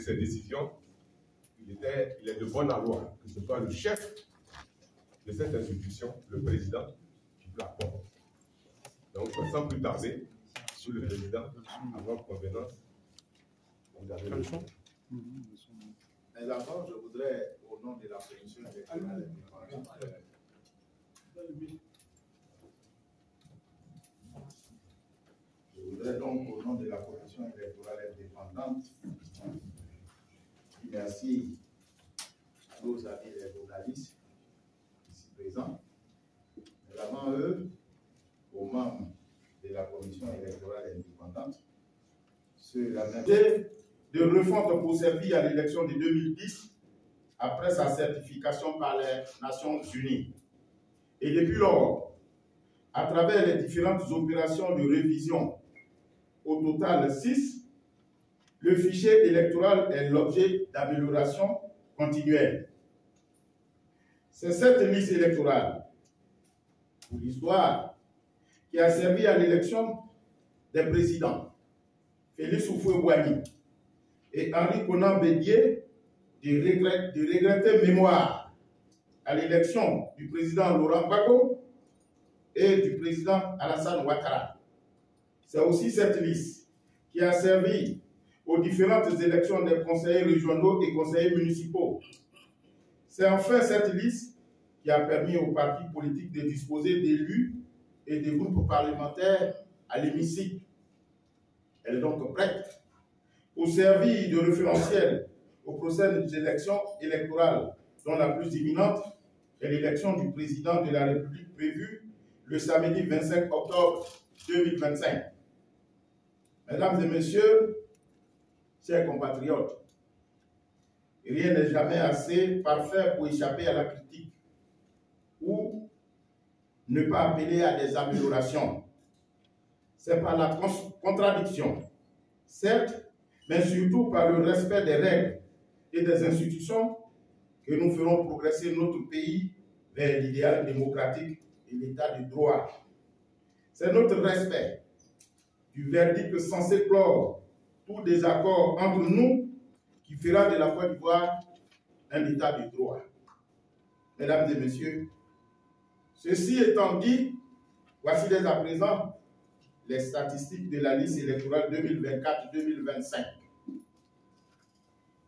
ses décisions, il est de bonne loi que ce soit le chef de cette institution, le président, qui l'apporte. Donc, sans plus tarder, sur le président, à votre convenance, vous avez le choix. Mais d'abord, je voudrais, au nom de la commission électorale indépendante, merci à nos amis les journalistes ici présents, mais avant eux, aux membres de la commission électorale indépendante, ceux-là de refonte pour servir à l'élection de 2010 après sa certification par les Nations Unies. Et depuis lors, à travers les différentes opérations de révision, au total 6, le fichier électoral est l'objet d'amélioration continuelle. C'est cette liste électorale, pour l'histoire, qui a servi à l'élection des présidents Félix Houphouët-Boigny et Henri Konan Bédié de regretter mémoire à l'élection du président Laurent Gbagbo et du président Alassane Ouattara. C'est aussi cette liste qui a servi aux différentes élections des conseillers régionaux et conseillers municipaux. C'est enfin cette liste qui a permis aux partis politiques de disposer d'élus et des groupes parlementaires à l'hémicycle. Elle est donc prête pour servir de référentiel aux prochaines élections électorales, dont la plus imminente est l'élection du président de la République prévue le samedi 25 octobre 2025. Mesdames et messieurs, chers compatriotes, rien n'est jamais assez parfait pour échapper à la critique ou ne pas appeler à des améliorations. C'est par la contradiction, certes, mais surtout par le respect des règles et des institutions que nous ferons progresser notre pays vers l'idéal démocratique et l'état de droit. C'est notre respect du verdict censé clore tout désaccord entre nous qui fera de la Côte d'Ivoire un état de droit. Mesdames et messieurs, ceci étant dit, voici dès à présent les statistiques de la liste électorale 2024-2025.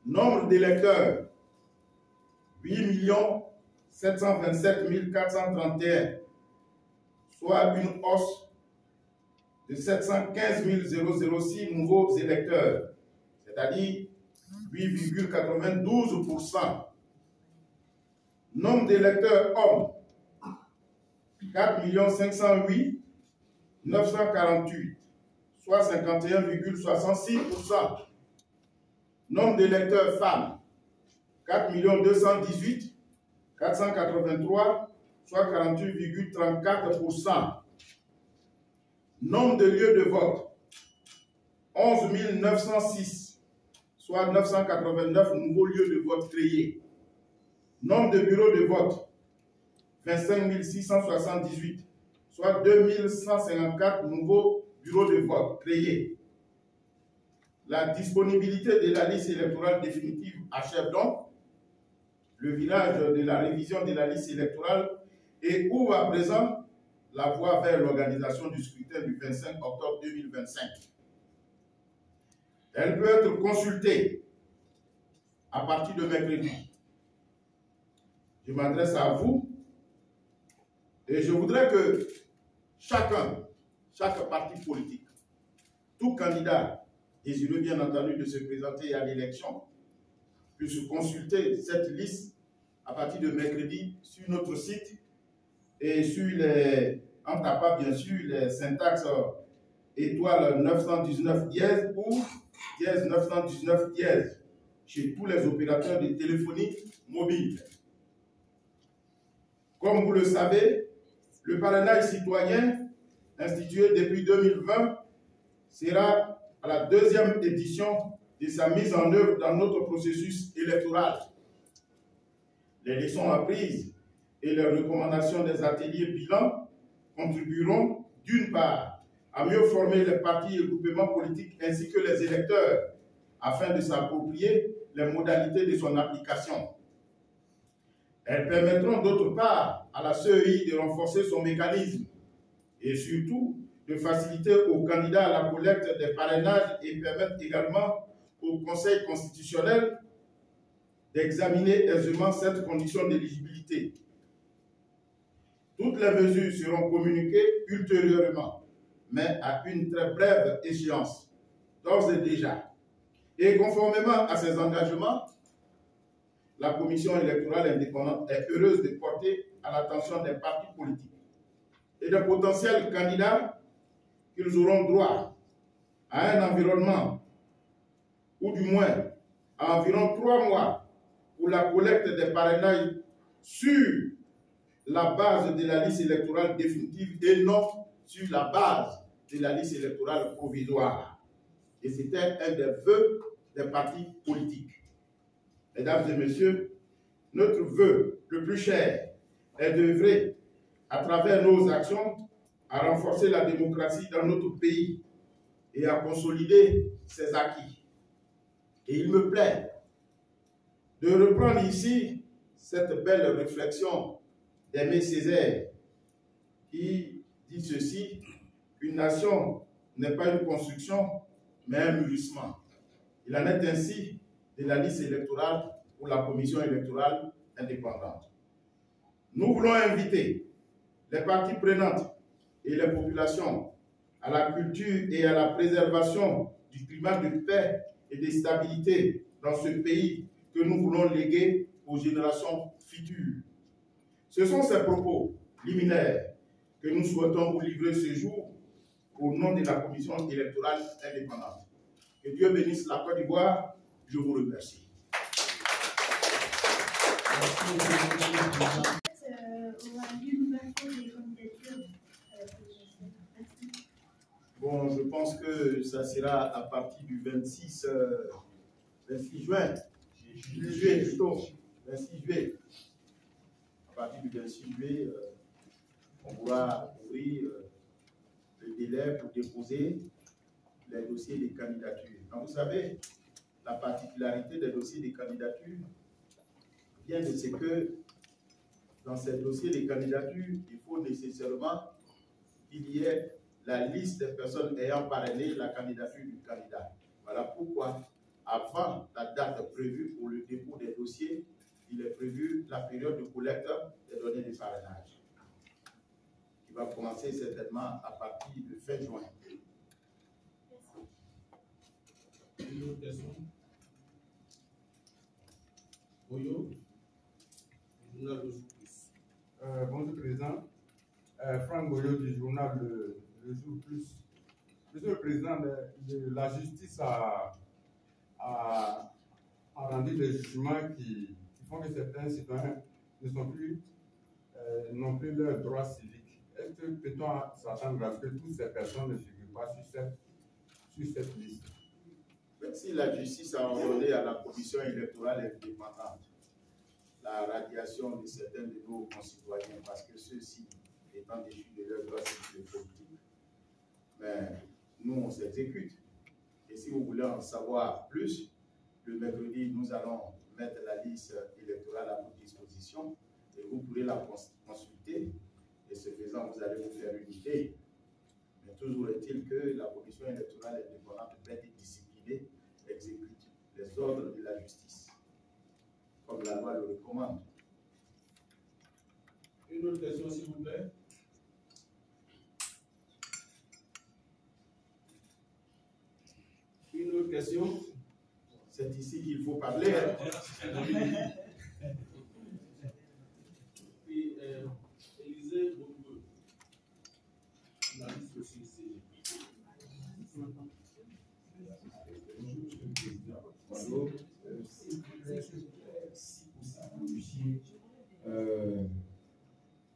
Nombre d'électeurs, 8 727 431, soit une hausse de 715 006 nouveaux électeurs, c'est-à-dire 8,92%. Nombre d'électeurs hommes, 4 508 948, soit 51,66%. Nombre d'électeurs femmes, 4 218 483, soit 48,34%. Nombre de lieux de vote, 11 906, soit 989 nouveaux lieux de vote créés. Nombre de bureaux de vote, 25 678, soit 2154 nouveaux bureaux de vote créés. La disponibilité de la liste électorale définitive achève donc le village de la révision de la liste électorale et ouvre à présent la voie vers l'organisation du scrutin du 25 octobre 2025. Elle peut être consultée à partir de mercredi. Je m'adresse à vous et je voudrais que chaque parti politique, tout candidat désireux bien entendu de se présenter à l'élection, puisse consulter cette liste à partir de mercredi sur notre site et sur en tapant bien sûr les syntaxes étoile 919 dièse ou dièse 919 dièse chez tous les opérateurs de téléphonie mobile. Comme vous le savez, le parrainage citoyen institué depuis 2020 sera à la deuxième édition de sa mise en œuvre dans notre processus électoral. Les leçons apprises et les recommandations des ateliers bilan contribueront d'une part à mieux former les partis et groupements politiques ainsi que les électeurs afin de s'approprier les modalités de son application. Elles permettront d'autre part à la CEI de renforcer son mécanisme et surtout de faciliter aux candidats à la collecte des parrainages et permettre également au Conseil constitutionnel d'examiner aisément cette condition d'éligibilité. Toutes les mesures seront communiquées ultérieurement, mais à une très brève échéance, d'ores et déjà. Et conformément à ces engagements, la Commission électorale indépendante est heureuse de porter à l'attention des partis politiques et des potentiels candidats qu'ils auront droit à un environnement, ou du moins à environ 3 mois pour la collecte des parrainages sur la base de la liste électorale définitive et non sur la base de la liste électorale provisoire. Et c'était un des vœux des partis politiques. Mesdames et messieurs, notre vœu le plus cher est d'œuvrer à travers nos actions à renforcer la démocratie dans notre pays et à consolider ses acquis. Et il me plaît de reprendre ici cette belle réflexion d'Aimé Césaire qui dit ceci: une nation n'est pas une construction, mais un mûrissement. Il en est ainsi de la liste électorale pour la commission électorale indépendante. Nous voulons inviter les parties prenantes et les populations à la culture et à la préservation du climat de paix et de stabilité dans ce pays que nous voulons léguer aux générations futures. Ce sont ces propos liminaires que nous souhaitons vous livrer ce jour au nom de la commission électorale indépendante. Que Dieu bénisse la Côte d'Ivoire. Je vous remercie. Bon, je pense que ça sera à partir du 26 juin. Juillet plutôt. 26 juillet. À partir du 26 juillet, on pourra ouvrir le délai pour déposer les dossiers de candidature. Donc, vous savez, la particularité des dossiers de candidature vient de ce que dans ces dossiers de candidature, il faut nécessairement qu'il y ait la liste des personnes ayant parrainé la candidature du candidat. Voilà pourquoi, avant la date prévue pour le dépôt des dossiers, il est prévu la période de collecte des données de parrainage, qui va commencer certainement à partir de fin juin. Une autre question? Oyo, journal Le Jour Plus. Bonjour Président. Franck Boyo du journal Le Jour Plus. Monsieur le Président, la justice a rendu des jugements qui font que certains citoyens n'ont plus leurs droits civiques. Est-ce que peut-on s'attendre à ce que toutes ces personnes ne figurent pas sur cette liste? Si la justice a ordonné à la commission électorale indépendante la radiation de certains de nos concitoyens parce que ceux-ci étant déchus de leurs droits civiques et politiques, mais nous on s'exécute. Et si vous voulez en savoir plus, le mercredi nous allons mettre la liste électorale à votre disposition et vous pourrez la consulter et ce faisant vous allez vous faire une idée. Mais toujours est-il que la commission électorale indépendante peut être disciplinée, exécute les ordres de la justice, comme la loi le recommande. Une autre question, s'il vous plaît? Une autre question? C'est ici qu'il faut parler. Puis, Élisée Boubou, la liste aussi, Bonjour. Si vous puissiez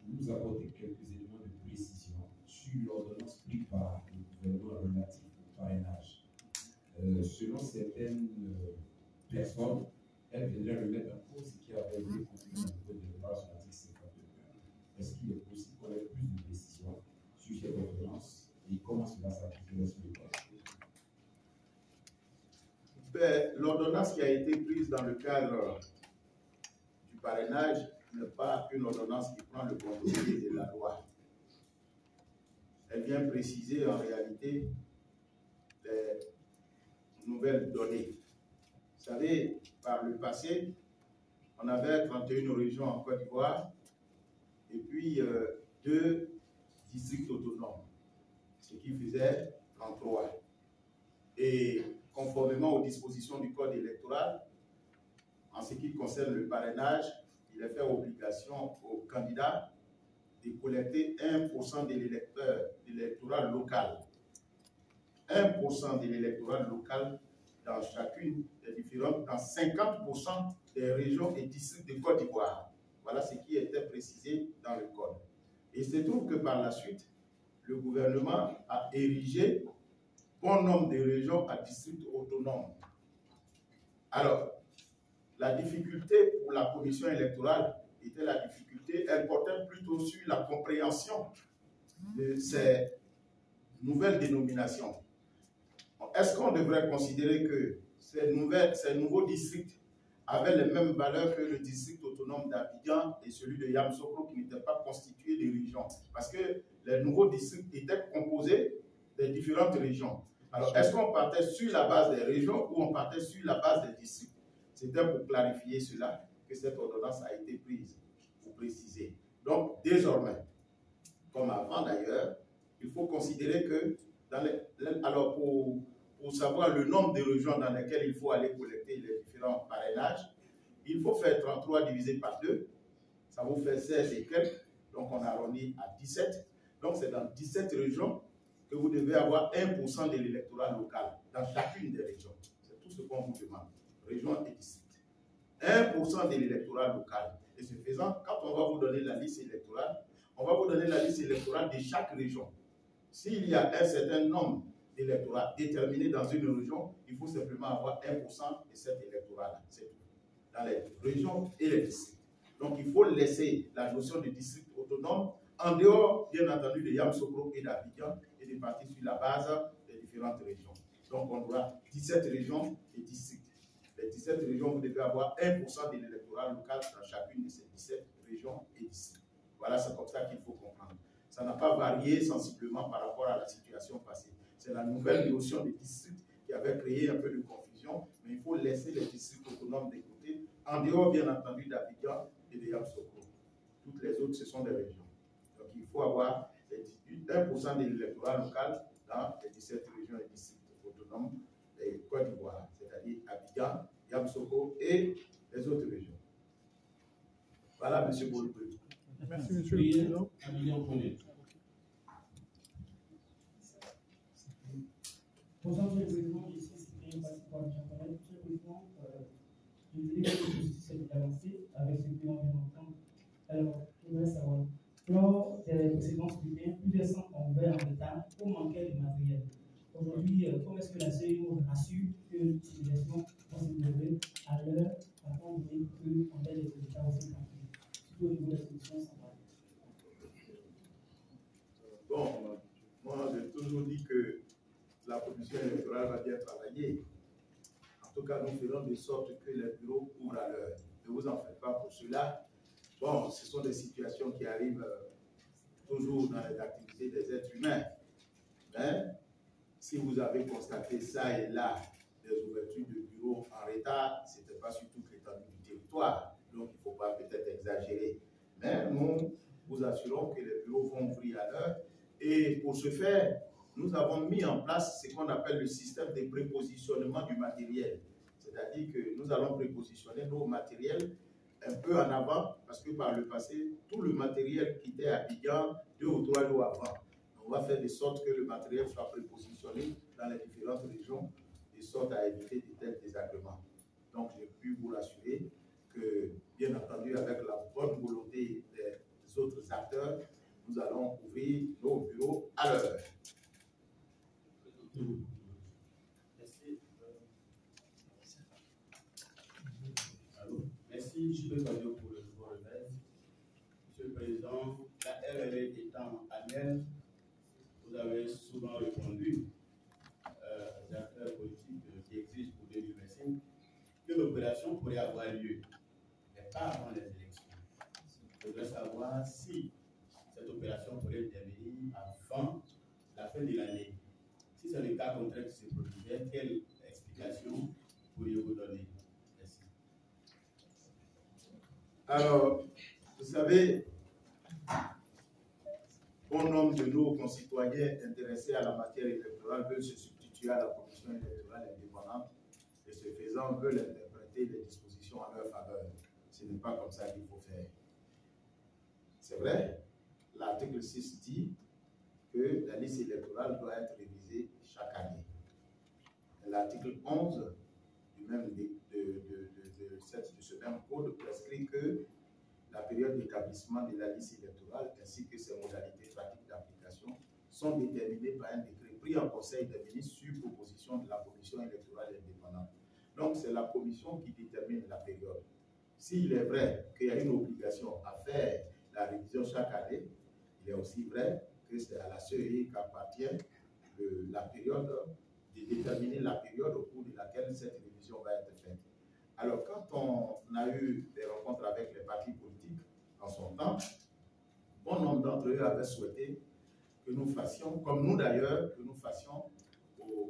nous apporter quelques éléments de précision sur l'ordonnance prise par le gouvernement relative au parrainage. Selon certaines personnes, elles viendraient remettre en cause ce qui avait été conclu au niveau de l'État sur l'article 51. Est-ce qu'il est possible qu'on ait plus de précision sur cette ordonnance et comment cela s'appliquerait sur le code? qui a été prise dans le cadre du parrainage n'est pas une ordonnance qui prend le contre-pied de la loi. Elle vient préciser en réalité les nouvelles données. Vous savez, par le passé, on avait 31 régions en Côte d'Ivoire et puis 2 districts autonomes, ce qui faisait 33. Et conformément aux dispositions du Code électoral, en ce qui concerne le parrainage, il est fait obligation aux candidats de collecter 1% de l'électorat local. 1% de l'électorat local dans chacune des différentes, dans 50% des régions et districts de Côte d'Ivoire. Voilà ce qui était précisé dans le Code. Et il se trouve que par la suite, le gouvernement a érigé bon nombre de régions à districts autonomes. Alors, la difficulté pour la commission électorale était la difficulté, elle portait plutôt sur la compréhension de ces nouvelles dénominations. Est-ce qu'on devrait considérer que ces nouveaux districts avaient les mêmes valeurs que le district autonome d'Abidjan et celui de Yamoussoukro qui n'étaient pas constitués de régions? Parce que les nouveaux districts étaient composés des différentes régions. Alors, est-ce qu'on partait sur la base des régions ou on partait sur la base des districts? C'était pour clarifier cela que cette ordonnance a été prise, pour préciser. Donc, désormais, comme avant d'ailleurs, il faut considérer que, alors pour savoir le nombre de régions dans lesquelles il faut aller collecter les différents parrainages, il faut faire 33 divisé par 2, ça vous fait 16 et quelques, donc on arrondit à 17. Donc, c'est dans 17 régions que vous devez avoir 1% de l'électorat local, dans chacune des régions. C'est tout ce qu'on vous demande. Région et district. 1% de l'électorat local. Et ce faisant, quand on va vous donner la liste électorale, on va vous donner la liste électorale de chaque région. S'il y a un certain nombre d'électorats déterminés dans une région, il faut simplement avoir 1% de cet électorat-là. C'est tout. Dans les régions et les districts. Donc il faut laisser la notion de district autonome en dehors, bien entendu, de Yamoussoukro et d'Abidjan et de partir sur la base des différentes régions. Donc on aura 17 régions et districts. Les 17 régions, vous devez avoir 1% de l'électorat local dans chacune de ces 17 régions et districts. Voilà, c'est comme ça qu'il faut comprendre. Ça n'a pas varié sensiblement par rapport à la situation passée. C'est la nouvelle notion de district qui avait créé un peu de confusion, mais il faut laisser les districts autonomes de côté, en dehors, bien entendu, d'Abidjan et de Yamoussoukro. Toutes les autres, ce sont des régions. Donc, il faut avoir 1% de l'électorat local dans les 17 régions et districts autonomes de Côte d'Ivoire, c'est-à-dire Abidjan, Yamoussoukro et les autres régions. Voilà, M. Boulbeu. Merci, M. le Président. Bonjour, M. le Président. Ici, c'est un passeport de Jean-Paul. M. le Président, je dirais que la justice est avancée avec ce que l'on vient d'entendre. Alors, je voudrais savoir, lors des précédents scrutins, plus de 100 ont ouvert en retard pour manquer de matériel. Aujourd'hui, comment est-ce que la CENO rassure que l'utilisation va se dérouler à l'heure, afin de dire qu'on ait des résultats aussi rapides, surtout au niveau des solutions centrales? Bon, moi j'ai toujours dit que la commission électorale va bien travailler. En tout cas, nous ferons de sorte que les bureaux ouvrent à l'heure. Ne vous en faites pas pour cela. Bon, ce sont des situations qui arrivent toujours dans les activités des êtres humains. Mais si vous avez constaté ça et là, des ouvertures de bureaux en retard, ce n'était pas sur toute l'étendue du territoire. Donc, il ne faut pas peut-être exagérer. Mais nous vous assurons que les bureaux vont ouvrir à l'heure. Et pour ce faire, nous avons mis en place ce qu'on appelle le système de prépositionnement du matériel. C'est-à-dire que nous allons prépositionner nos matériels un peu en avant, parce que par le passé, tout le matériel qui était à Abidjan 2 ou 3 jours avant. On va faire de sorte que le matériel soit prépositionné dans les différentes régions, de sorte à éviter de tels désagréments. Donc, j'ai pu vous rassurer que, bien entendu, avec la bonne volonté des autres acteurs, nous allons ouvrir nos bureaux à l'heure. Merci. Allô? Merci, je peux parler pour le nouveau réveil. Monsieur le Président, la RRE étant annuelle, vous avez souvent répondu aux acteurs politiques qui existent pour 2025 que l'opération pourrait avoir lieu, mais pas avant les élections. Je voudrais savoir si cette opération pourrait intervenir avant la fin de l'année. Si c'est le cas contraire qui se produisait, quelle explication pourriez-vous donner? Merci. Alors, vous savez, bon nombre de nos concitoyens intéressés à la matière électorale veulent se substituer à la commission électorale indépendante et ce faisant veulent interpréter les dispositions en leur faveur. Ce n'est pas comme ça qu'il faut faire. C'est vrai, l'article 6 dit que la liste électorale doit être révisée chaque année. L'article 11 du même de ce même code prescrit que la période d'établissement de la liste électorale ainsi que ses modalités pratiques d'application sont déterminées par un décret pris en Conseil des ministres sur proposition de la Commission électorale indépendante. Donc, c'est la Commission qui détermine la période. S'il est vrai qu'il y a une obligation à faire la révision chaque année, il est aussi vrai que c'est à la CEI qu'appartient la période, de déterminer la période au cours de laquelle cette révision va être faite. Alors, quand on a eu des rencontres avec les partis politiques en son temps, bon nombre d'entre eux avaient souhaité que nous fassions, comme nous d'ailleurs, que nous fassions,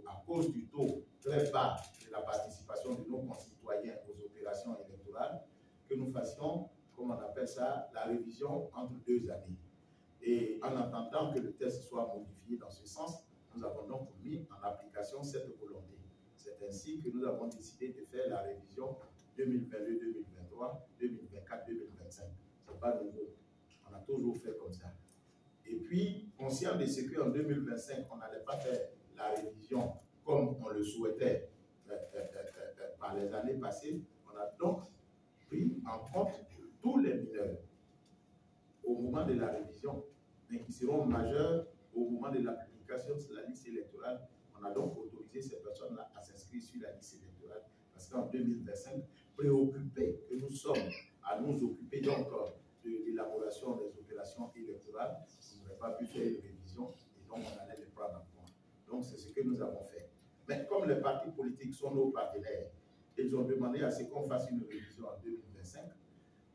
à cause du taux très bas de la participation de nos concitoyens aux opérations électorales, que nous fassions, comme on appelle ça, la révision entre 2 années. Et en attendant que le texte soit modifié dans ce sens, nous avons donc mis en application cette volonté. C'est ainsi que nous avons décidé de faire la révision 2022-2023, 2024-2025. Ce n'est pas nouveau. On a toujours fait comme ça. Et puis, conscient de ce qu'en 2025, on n'allait pas faire la révision comme on le souhaitait par les années passées, on a donc pris en compte tous les mineurs au moment de la révision, mais qui seront majeurs au moment de la publication de la liste électorale. On a donc autorisé ces personnes-là à s'inscrire sur la liste électorale parce qu'en 2025, préoccupés que nous sommes à nous occuper donc de l'élaboration des opérations électorales, on n'aurait pas pu faire une révision et donc on allait les prendre en compte. Donc c'est ce que nous avons fait. Mais comme les partis politiques sont nos partenaires, ils ont demandé à ce qu'on fasse une révision en 2025.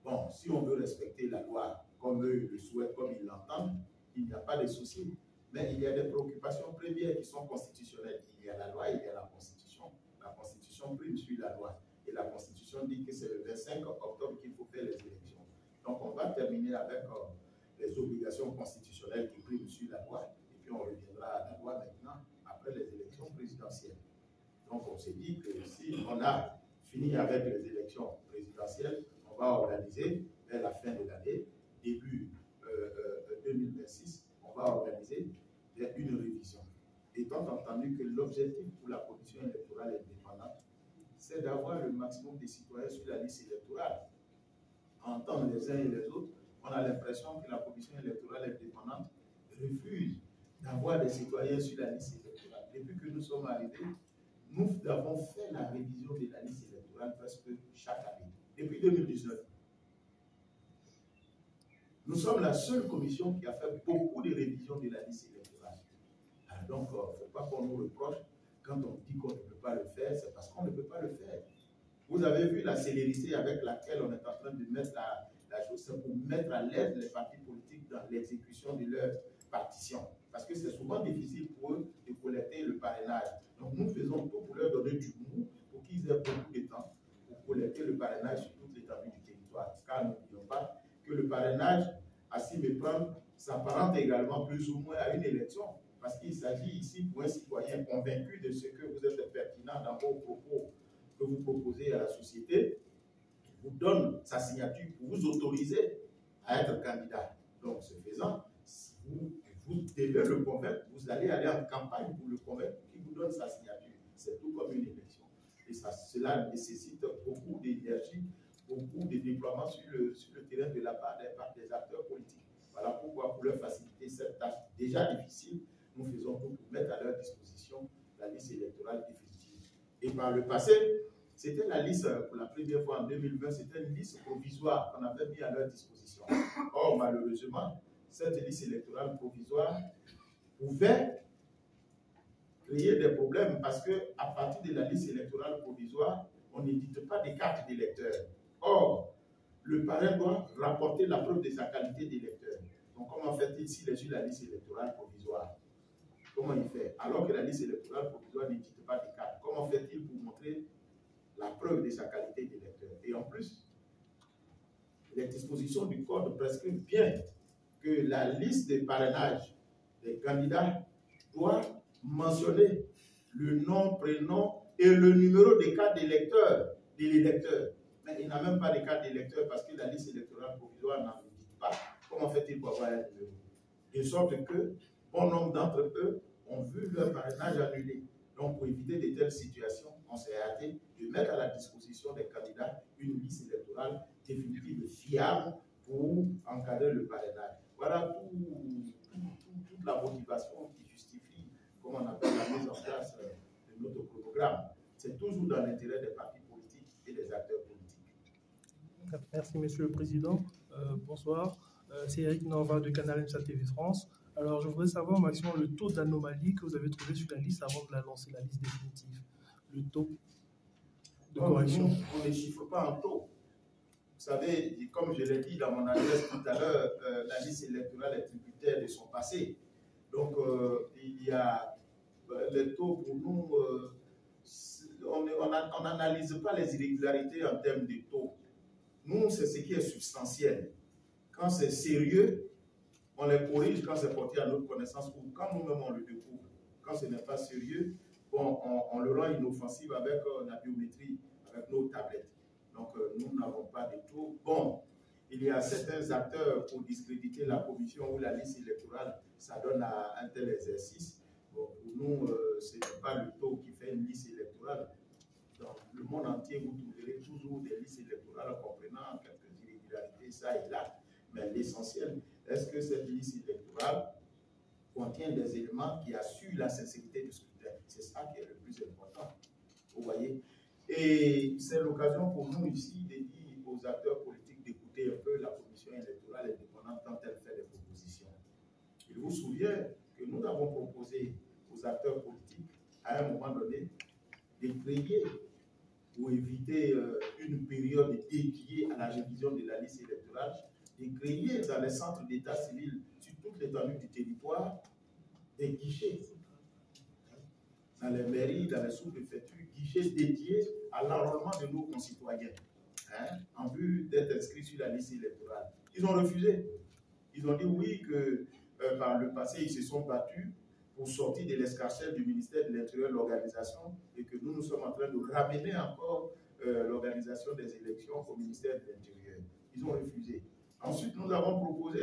Bon, si on veut respecter la loi comme eux le souhaitent, comme ils l'entendent, il n'y a pas de souci. Mais il y a des préoccupations premières qui sont constitutionnelles. Il y a la loi, il y a la Constitution. La Constitution prime sur la loi. Et la Constitution dit que c'est le 25 octobre qu'il faut faire les élections. Donc on va terminer avec les obligations constitutionnelles qui priment sur la loi. Et puis on reviendra à la loi maintenant après les élections présidentielles. Donc on s'est dit que si on a fini avec les élections présidentielles, on va organiser vers la fin de l'année, début 2026, on va organiser une révision. Étant entendu que l'objectif pour la commission électorale indépendante, c'est d'avoir le maximum de citoyens sur la liste électorale. Entendre les uns et les autres, on a l'impression que la commission électorale indépendante refuse d'avoir des citoyens sur la liste électorale. Depuis que nous sommes arrivés, nous avons fait la révision de la liste électorale presque chaque année, depuis 2019. Nous sommes la seule commission qui a fait beaucoup de révisions de la liste électorale. Alors donc, il ne faut pas qu'on nous reproche quand on dit qu'on ne peut pas le faire, c'est parce qu'on ne peut pas le faire. Vous avez vu la célérité avec laquelle on est en train de mettre la chose, c'est pour mettre à l'aise les partis politiques dans l'exécution de leur partition. Parce que c'est souvent difficile pour eux de collecter le parrainage. Donc nous faisons tout pour leur donner du mou, pour qu'ils aient beaucoup de temps pour collecter le parrainage sur toute l'étendue du territoire. Car n'oublions pas que le parrainage, à s'y méprendre, s'apparente également plus ou moins à une élection. Parce qu'il s'agit ici pour un citoyen convaincu de ce que vous êtes pertinent dans vos propos que vous proposez à la société, vous donne sa signature pour vous autoriser à être candidat. Donc, ce faisant, vous devez le convaincre, vous allez aller en campagne pour le convaincre qui vous donne sa signature. C'est tout comme une élection. Et cela nécessite beaucoup d'énergie, beaucoup de déploiement sur le terrain de la part des acteurs politiques. Voilà pourquoi, pour leur faciliter cette tâche déjà difficile, nous faisons tout pour mettre à leur disposition la liste électorale définitive. Et par le passé, c'était la liste, pour la première fois en 2020, c'était une liste provisoire qu'on avait mis à leur disposition. Or, malheureusement, cette liste électorale provisoire pouvait créer des problèmes parce qu'à partir de la liste électorale provisoire, on n'édite pas des cartes d'électeurs. Or, le parrain doit rapporter la preuve de sa qualité d'électeur. Donc, comment fait-il s'il est sur la liste électorale provisoire? Comment il fait? Alors que la liste électorale provisoire n'édite pas des cartes, comment fait-il pour montrer la preuve de sa qualité d'électeur? Et en plus, les dispositions du Code prescrivent bien que la liste des parrainages des candidats doit mentionner le nom, prénom et le numéro des cartes d'électeur de l'électeur. Mais il n'a même pas de carte d'électeur parce que la liste électorale provisoire n'en dit pas. Comment fait-il pour avoir un numéro? De sorte que bon nombre d'entre eux ont vu leur parrainage annulé. Donc, pour éviter de telles situations, on s'est hâté de mettre à la disposition des candidats une liste électorale définitive et fiable pour encadrer le parrainage. Voilà toute la motivation qui justifie, comment on appelle, la mise en place de notre programme. C'est toujours dans l'intérêt des partis politiques et des acteurs politiques. Merci, Monsieur le Président. Bonsoir. C'est Eric Norva de Canal MSA TV France. Alors, je voudrais savoir au maximum le taux d'anomalie que vous avez trouvé sur la liste avant de la lancer, la liste définitive. Le taux de correction. On ne chiffre pas en taux. Vous savez, comme je l'ai dit dans mon adresse tout à l'heure, la liste électorale est tributaire de son passé. Donc, il y a les taux pour nous, on n'analyse pas les irrégularités en termes de taux. Nous, c'est ce qui est substantiel. Quand c'est sérieux, on les corrige quand c'est porté à notre connaissance ou quand nous-mêmes on le découvre. Quand ce n'est pas sérieux, bon, on le rend inoffensif avec la biométrie, avec nos tablettes. Donc, nous n'avons pas de taux. Bon, il y a certains acteurs pour discréditer la commission ou la liste électorale, ça donne à un tel exercice. Bon, pour nous, ce n'est pas le taux qui fait une liste électorale. Dans le monde entier, vous trouverez toujours des listes électorales comprenant quelques irrégularités, ça et là. Mais l'essentiel, est-ce que cette liste électorale contient des éléments qui assurent la sincérité du scrutin? C'est ça qui est le plus important. Vous voyez? Et c'est l'occasion pour nous ici de dire aux acteurs politiques d'écouter un peu la commission électorale indépendante quand elle fait des propositions. Il vous souvient que nous avons proposé aux acteurs politiques, à un moment donné, de créer pour éviter une période dédiée à la révision de la liste électorale, de créer dans les centres d'état civil sur toute l'étendue du territoire des guichets. Dans les mairies, dans les sous-préfectures, guichets dédiés à l'enrôlement de nos concitoyens, en vue d'être inscrits sur la liste électorale. Ils ont refusé. Ils ont dit oui que par le passé, ils se sont battus pour sortir de l'escarcelle du ministère de l'Intérieur, l'organisation, et que nous sommes en train de ramener encore l'organisation des élections au ministère de l'Intérieur. Ils ont refusé. Ensuite, nous avons proposé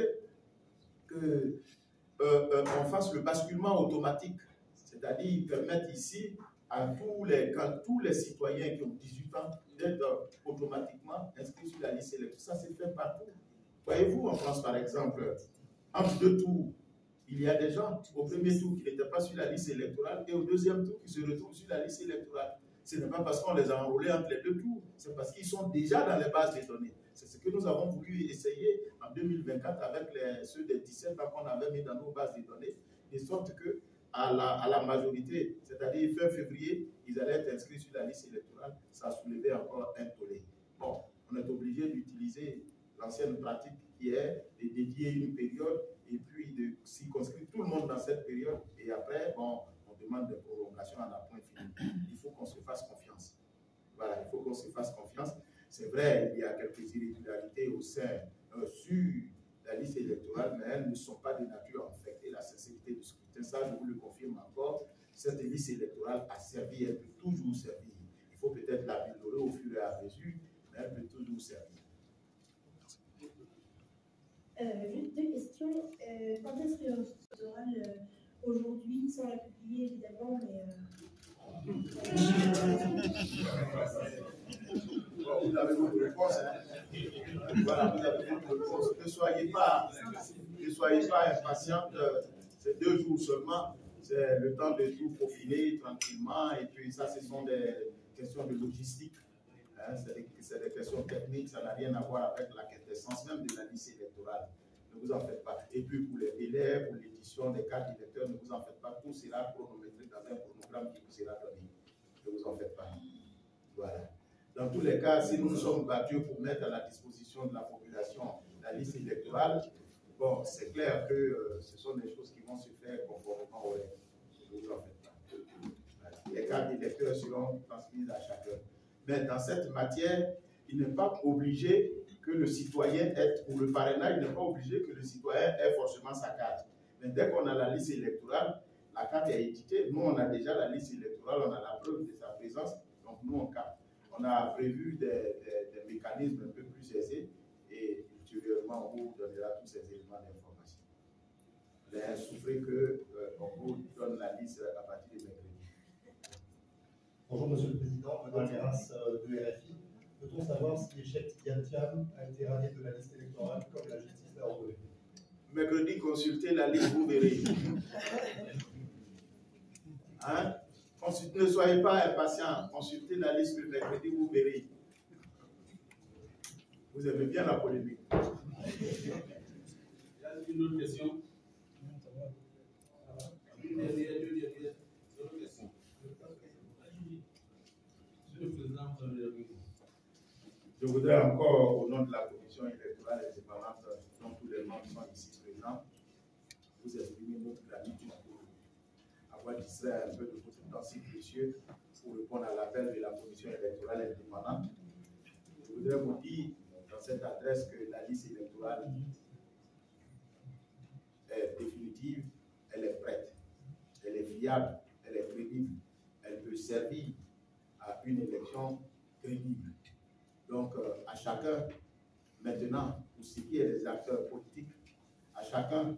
qu'on fasse le basculement automatique, c'est-à-dire permettre ici à tous les citoyens qui ont 18 ans d'être automatiquement inscrits sur la liste électorale. Ça se fait partout. Voyez-vous, en France, par exemple, entre deux tours, il y a des gens au premier tour qui n'étaient pas sur la liste électorale et au deuxième tour qui se retrouvent sur la liste électorale. Ce n'est pas parce qu'on les a enrôlés entre les deux tours, c'est parce qu'ils sont déjà dans les bases de données. C'est ce que nous avons voulu essayer en 2024 avec ceux des 17 ans qu'on avait mis dans nos bases de données, de sorte que à la majorité, c'est-à-dire fin février, ils allaient être inscrits sur la liste électorale. Ça a soulevé encore un tollé. Bon, on est obligé d'utiliser l'ancienne pratique qui est de dédier une période et puis de circonscrire tout le monde dans cette période. Et après, bon, on demande des prolongations à la point fini. Il faut qu'on se fasse confiance. Voilà, il faut qu'on se fasse confiance. C'est vrai, il y a quelques irrégularités au sein sur la liste électorale, mais elles ne sont pas de nature à affecter la sincérité du scrutin. Ça, je vous le confirme encore. Cette liste électorale a servi, elle peut toujours servir. Il faut peut-être l'améliorer au fur et à mesure, mais elle peut toujours servir. Juste deux questions. Quand est-ce que le sera aujourd'hui, sans la publier évidemment, mais. Bon, vous avez votre réponse. Voilà, vous avez votre réponse. Ne soyez pas impatiente. C'est 2 jours seulement. C'est le temps de tout profiler tranquillement. Et puis ça, ce sont des questions de logistique. C'est des questions techniques. Ça n'a rien à voir avec la quintessence même de la liste électorale. Ne vous en faites pas. Et puis pour les délais, pour l'édition des cartes d'électeurs, ne vous en faites pas. Tout sera chronométré dans un chronogramme qui vous sera donné. Ne vous en faites pas. Voilà. Dans tous les cas, si nous nous sommes battus pour mettre à la disposition de la population la liste électorale, bon, c'est clair que ce sont des choses qui vont se faire conformément aux règles. Les cartes d'électeurs seront transmises à chacun. Mais dans cette matière, il n'est pas obligé que le citoyen ait, pour le parrainage, il n'est pas obligé que le citoyen ait forcément sa carte. Mais dès qu'on a la liste électorale, la carte est éditée. Nous, on a déjà la liste électorale, on a la preuve de sa présence. Donc, nous, on a prévu des mécanismes un peu plus aisés et ultérieurement, on vous donnera tous ces éléments d'information. Mais souffrez qu'on vous donne la liste à partir de mercredi. Bonjour Monsieur le Président, Benoît Terrasse de RFI. Peut-on savoir si l'échec Thiam a été radié de la liste électorale comme la justice l'a ordonné? Mercredi, consultez la liste, vous verrez. Hein? Ne soyez pas impatients, consultez la liste le mercredi, vous verrez. Vous aimez bien la polémique. Il y a une autre question. Une dernière, deux dernières. Une autre question. Monsieur le Président, vous avez dit. Je voudrais encore, au nom de la commission électorale indépendante, dont tous les membres sont ici présents, vous exprimer notre gratitude pour avoir distrait un peu de votre temps si précieux pour répondre à l'appel de la commission électorale indépendante. Je voudrais vous dire dans cette adresse que la liste électorale est définitive, elle est prête, elle est fiable, elle est crédible, elle peut servir à une élection crédible. Donc, à chacun, maintenant, pour ce qui est des acteurs politiques, à chacun,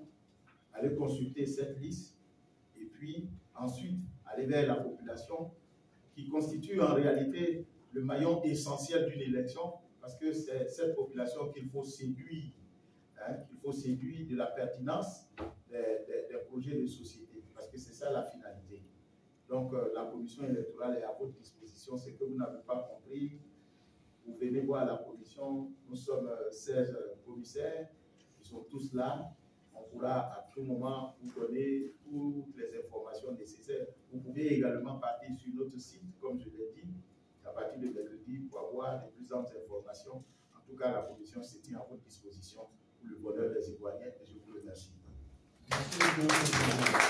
aller consulter cette liste et puis ensuite aller vers la population qui constitue en réalité le maillon essentiel d'une élection parce que c'est cette population qu'il faut séduire, qu'il faut séduire de la pertinence des projets de société parce que c'est ça la finalité. Donc, la commission électorale est à votre disposition. Ce que vous n'avez pas compris, vous venez voir la commission, nous sommes 16 commissaires, ils sont tous là, on pourra à tout moment vous donner toutes les informations nécessaires. Vous pouvez également partir sur notre site, comme je l'ai dit, à partir de mercredi pour avoir de plus amples informations. En tout cas, la commission se tient à votre disposition pour le bonheur des Ivoiriens et je vous remercie. Merci.